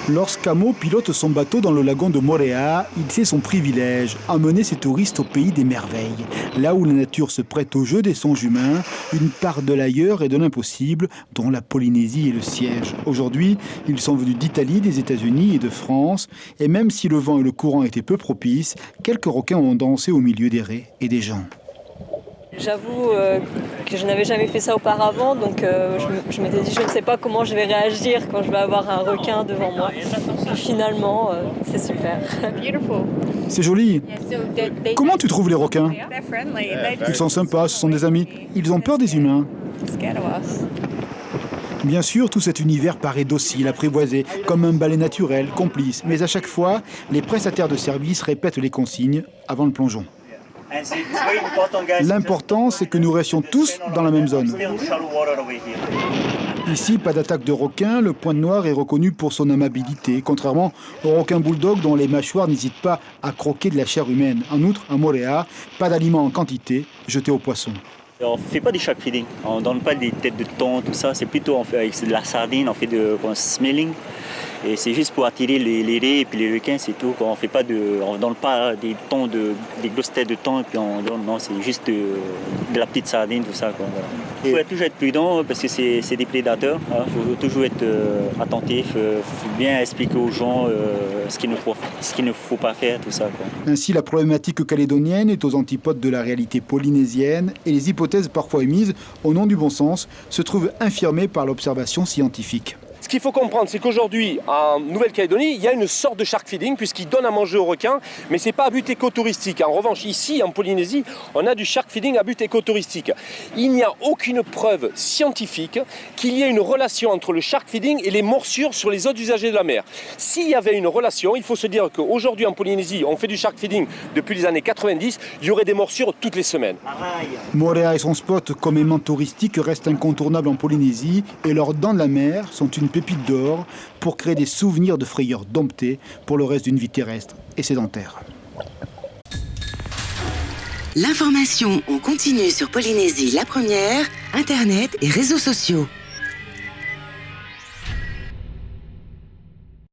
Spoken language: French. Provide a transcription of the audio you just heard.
Lorsqu'Amo pilote son bateau dans le lagon de Moorea, il sait son privilège, emmener ses touristes au pays des merveilles. Là où la nature se prête au jeu des songes humains, une part de l'ailleurs et de l'impossible, dont la Polynésie est le siège. Aujourd'hui, ils sont venus d'Italie, des États-Unis et de France, et même si le vent et le courant étaient peu propices, quelques requins ont dansé au milieu des raies et des gens. J'avoue que je n'avais jamais fait ça auparavant, donc je m'étais dit je ne sais pas comment je vais réagir quand je vais avoir un requin devant moi. Puis finalement, c'est super. C'est joli. Comment tu trouves les requins? Ils sont sympas, ce sont des amis. Ils ont peur des humains. Bien sûr, tout cet univers paraît docile, apprivoisé, comme un balai naturel, complice. Mais à chaque fois, les prestataires de services répètent les consignes avant le plongeon. L'important, c'est que nous restions tous dans la même zone. Ici, pas d'attaque de requin, le pointe noire est reconnu pour son amabilité, contrairement au requin bulldog dont les mâchoires n'hésitent pas à croquer de la chair humaine. En outre, à Moorea, pas d'aliments en quantité jetés aux poissons. On ne fait pas des shark feeding, on ne donne pas des têtes de thon, tout ça, c'est plutôt on fait avec de la sardine, on fait de smelling. Et c'est juste pour attirer les raies et puis les requins, c'est tout. On ne donne pas des grosses têtes de thon et puis on donne, non, c'est juste de la petite sardine, tout ça. Il faut toujours être prudent parce que c'est des prédateurs. Il faut toujours être attentif, il faut bien expliquer aux gens ce qu'il ne faut pas faire, tout ça. Ainsi, la problématique calédonienne est aux antipodes de la réalité polynésienne et les hypothèses parfois émises au nom du bon sens se trouvent infirmées par l'observation scientifique. Ce qu'il faut comprendre, c'est qu'aujourd'hui, en Nouvelle-Calédonie, il y a une sorte de shark feeding puisqu'ils donnent à manger aux requins, mais ce n'est pas à but écotouristique. En revanche, ici, en Polynésie, on a du shark feeding à but écotouristique. Il n'y a aucune preuve scientifique qu'il y ait une relation entre le shark feeding et les morsures sur les autres usagers de la mer. S'il y avait une relation, il faut se dire qu'aujourd'hui en Polynésie, on fait du shark feeding depuis les années 90, il y aurait des morsures toutes les semaines. Moorea et son spot communément touristique restent incontournables en Polynésie et leurs dents de la mer sont une pépite d'or pour créer des souvenirs de frayeur domptée pour le reste d'une vie terrestre et sédentaire. L'information en continu sur Polynésie la première, Internet et réseaux sociaux.